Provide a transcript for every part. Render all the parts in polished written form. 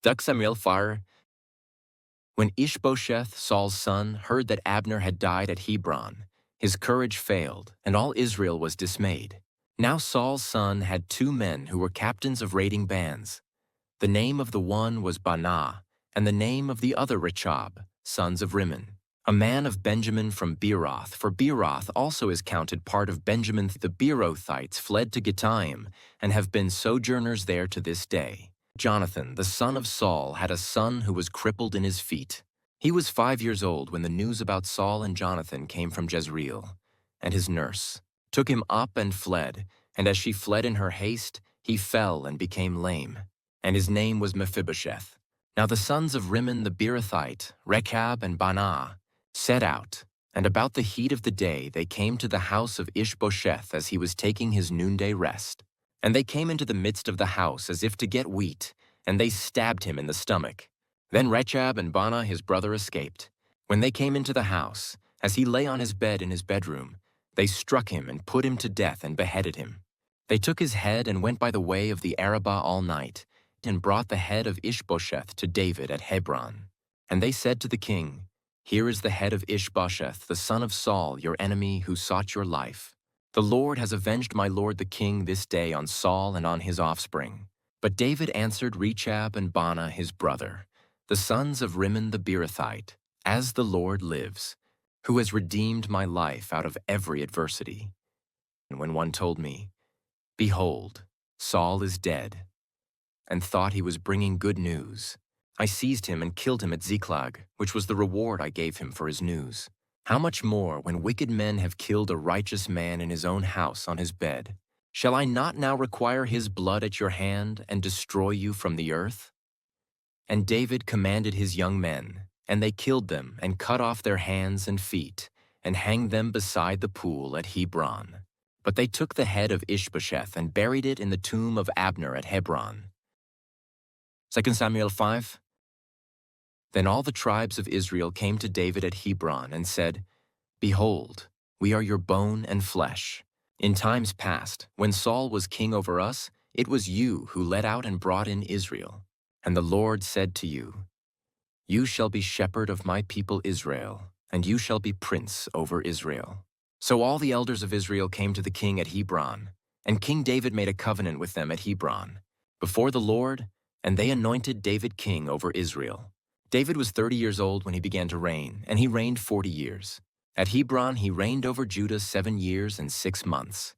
Challengeㅅ. When Ishbosheth, Saul's son, heard that Abner had died at Hebron, his courage failed, and all Israel was dismayed. Now Saul's son had 2 men who were captains of raiding bands. The name of the one was Baanah, and the name of the other Rechab, sons of Rimmon, a man of Benjamin from Beeroth, for Beeroth also is counted part of Benjamin. The Beerothites fled to Gittaim, and have been sojourners there to this day. Jonathan, the son of Saul, had a son who was crippled in his feet. He was 5 years old when the news about Saul and Jonathan came from Jezreel, and his nurse took him up and fled, and as she fled in her haste, he fell and became lame, and his name was Mephibosheth. Now the sons of Rimmon the Beerothite, Rechab and Baanah, set out, and about the heat of the day they came to the house of Ishbosheth as he was taking his noonday rest. And they came into the midst of the house as if to get wheat, and they stabbed him in the stomach. Then Rechab and Baanah his brother escaped. When they came into the house, as he lay on his bed in his bedroom, they struck him and put him to death and beheaded him. They took his head and went by the way of the Arabah all night, and brought the head of Ishbosheth to David at Hebron. And they said to the king, "Here is the head of Ishbosheth, the son of Saul, your enemy, who sought your life. The Lord has avenged my lord the king this day on Saul and on his offspring." But David answered Rechab and Baanah his brother, the sons of Rimmon the Beerothite, "As the Lord lives, who has redeemed my life out of every adversity." And when one told me, "Behold, Saul is dead," and thought he was bringing good news, I seized him and killed him at Ziklag, which was the reward I gave him for his news. How much more when wicked men have killed a righteous man in his own house on his bed? Shall I not now require his blood at your hand and destroy you from the earth? And David commanded his young men, and they killed them and cut off their hands and feet, and hanged them beside the pool at Hebron. But they took the head of Ishbosheth and buried it in the tomb of Abner at Hebron. 2 Samuel 5. Then all the tribes of Israel came to David at Hebron and said, "Behold, we are your bone and flesh. In times past, when Saul was king over us, it was you who led out and brought in Israel. And the Lord said to you, 'You shall be shepherd of my people Israel, and you shall be prince over Israel.'" So all the elders of Israel came to the king at Hebron, and King David made a covenant with them at Hebron, before the Lord, and they anointed David king over Israel. David was 30 years old when he began to reign, and he reigned 40 years. At Hebron he reigned over Judah 7 years and 6 months.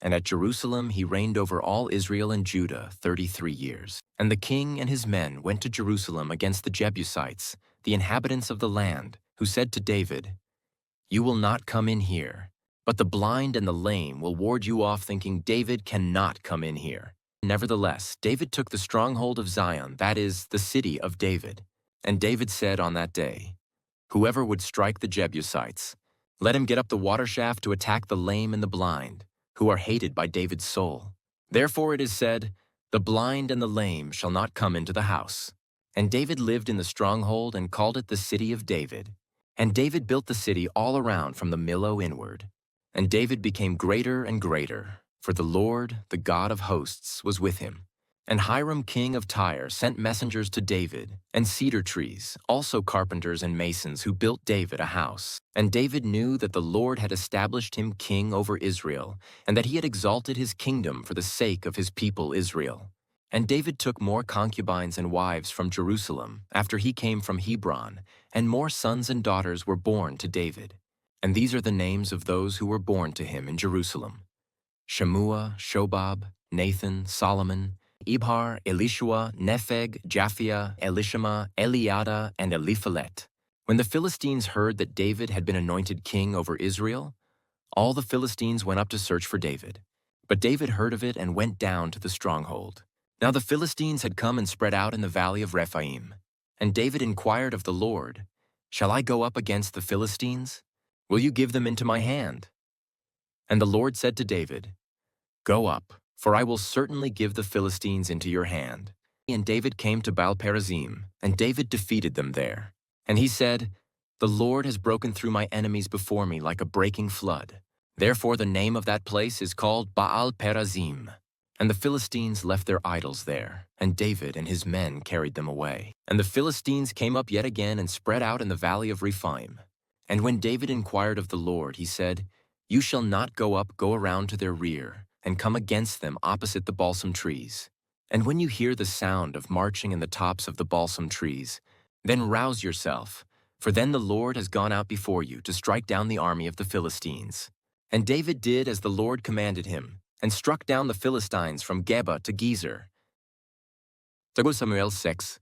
And at Jerusalem he reigned over all Israel and Judah 33 years. And the king and his men went to Jerusalem against the Jebusites, the inhabitants of the land, who said to David, "You will not come in here, but the blind and the lame will ward you off, thinking David cannot come in here." Nevertheless, David took the stronghold of Zion, that is, the city of David. And David said on that day, "Whoever would strike the Jebusites, let him get up the water shaft to attack the lame and the blind, who are hated by David's soul." Therefore it is said, "The blind and the lame shall not come into the house." And David lived in the stronghold and called it the city of David. And David built the city all around from the Millo inward. And David became greater and greater, for the Lord, the God of hosts, was with him. And Hiram king of Tyre sent messengers to David, and cedar trees, also carpenters and masons who built David a house. And David knew that the Lord had established him king over Israel, and that he had exalted his kingdom for the sake of his people Israel. And David took more concubines and wives from Jerusalem after he came from Hebron, and more sons and daughters were born to David. And these are the names of those who were born to him in Jerusalem: Shemua, Shobab, Nathan, Solomon, Ibhar, Elishua, Nepheg, Japhia, Elishama, Eliada, and Eliphalet. When the Philistines heard that David had been anointed king over Israel, all the Philistines went up to search for David. But David heard of it and went down to the stronghold. Now the Philistines had come and spread out in the valley of Rephaim. And David inquired of the Lord, "Shall I go up against the Philistines? Will you give them into my hand?" And the Lord said to David, "Go up, for I will certainly give the Philistines into your hand." And David came to Baal-perazim, and David defeated them there. And he said, "The Lord has broken through my enemies before me like a breaking flood." Therefore the name of that place is called Baal-perazim. And the Philistines left their idols there, and David and his men carried them away. And the Philistines came up yet again and spread out in the valley of Rephaim. And when David inquired of the Lord, he said, "You shall not go around to their rear, and come against them opposite the balsam trees. And when you hear the sound of marching in the tops of the balsam trees, then rouse yourself, for then the Lord has gone out before you to strike down the army of the Philistines." And David did as the Lord commanded him, and struck down the Philistines from Geba to Gezer. 2 Samuel 6.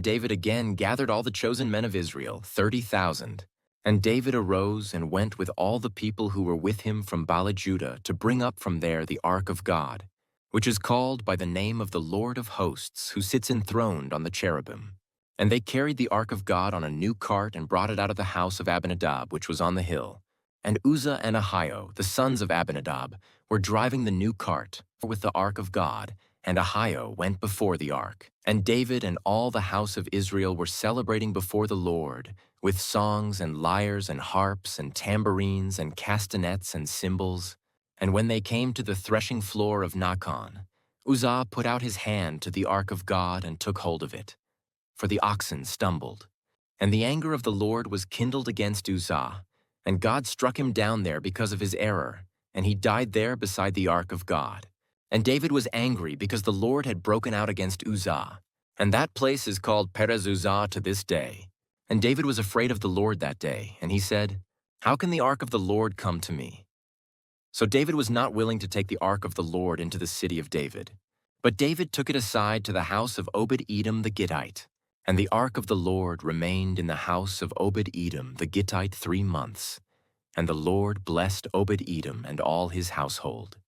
David again gathered all the chosen men of Israel, 30,000. And David arose and went with all the people who were with him from Baale-Judah to bring up from there the ark of God, which is called by the name of the Lord of hosts, who sits enthroned on the cherubim. And they carried the ark of God on a new cart and brought it out of the house of Abinadab, which was on the hill. And Uzzah and Ahio, the sons of Abinadab, were driving the new cart with the ark of God, and Ahio went before the ark. And David and all the house of Israel were celebrating before the Lord, with songs and lyres and harps and tambourines and castanets and cymbals. And when they came to the threshing floor of Nachon, Uzzah put out his hand to the ark of God and took hold of it, for the oxen stumbled. And the anger of the Lord was kindled against Uzzah, and God struck him down there because of his error, and he died there beside the ark of God. And David was angry because the Lord had broken out against Uzzah. And that place is called Perez Uzzah to this day. And David was afraid of the Lord that day, and he said, "How can the ark of the Lord come to me?" So David was not willing to take the ark of the Lord into the city of David. But David took it aside to the house of Obed-Edom the Gittite. And the ark of the Lord remained in the house of Obed-Edom the Gittite 3 months. And the Lord blessed Obed-Edom and all his household.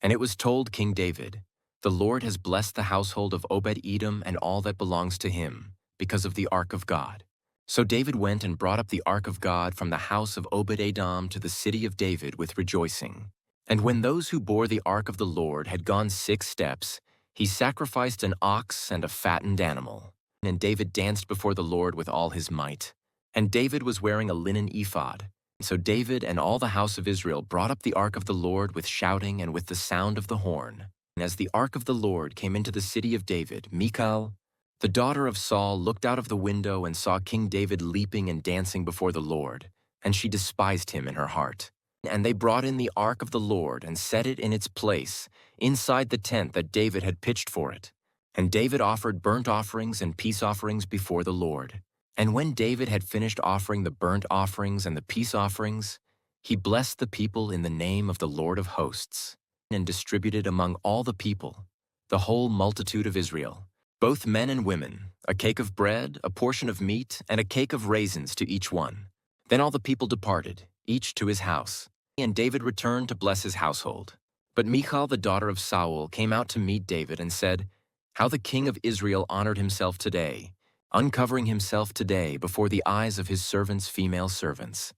And it was told King David, "The Lord has blessed the household of Obed-Edom and all that belongs to him, because of the ark of God." So David went and brought up the ark of God from the house of Obed-Edom to the city of David with rejoicing. And when those who bore the ark of the Lord had gone 6 steps, he sacrificed an ox and a fattened animal. And David danced before the Lord with all his might. And David was wearing a linen ephod. So David and all the house of Israel brought up the ark of the Lord with shouting and with the sound of the horn. And as the ark of the Lord came into the city of David, Michal, the daughter of Saul, looked out of the window and saw King David leaping and dancing before the Lord, and she despised him in her heart. And they brought in the ark of the Lord and set it in its place, inside the tent that David had pitched for it. And David offered burnt offerings and peace offerings before the Lord. And when David had finished offering the burnt offerings and the peace offerings, he blessed the people in the name of the Lord of hosts, and distributed among all the people, the whole multitude of Israel, both men and women, a cake of bread, a portion of meat, and a cake of raisins to each one. Then all the people departed, each to his house. And David returned to bless his household. But Michal, the daughter of Saul, came out to meet David and said, "How the king of Israel honored himself today, uncovering himself today before the eyes of his servants' female servants,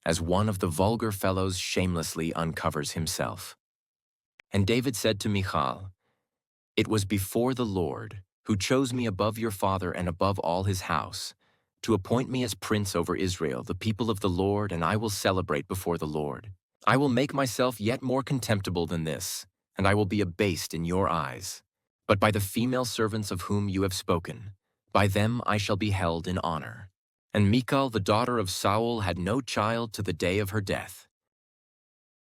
as one of the vulgar fellows shamelessly uncovers himself." And David said to Michal, "It was before the Lord, who chose me above your father and above all his house, to appoint me as prince over Israel, the people of the Lord, and I will celebrate before the Lord. I will make myself yet more contemptible than this, and I will be abased in your eyes. But by the female servants of whom you have spoken, by them I shall be held in honor." And Michal, the daughter of Saul, had no child to the day of her death.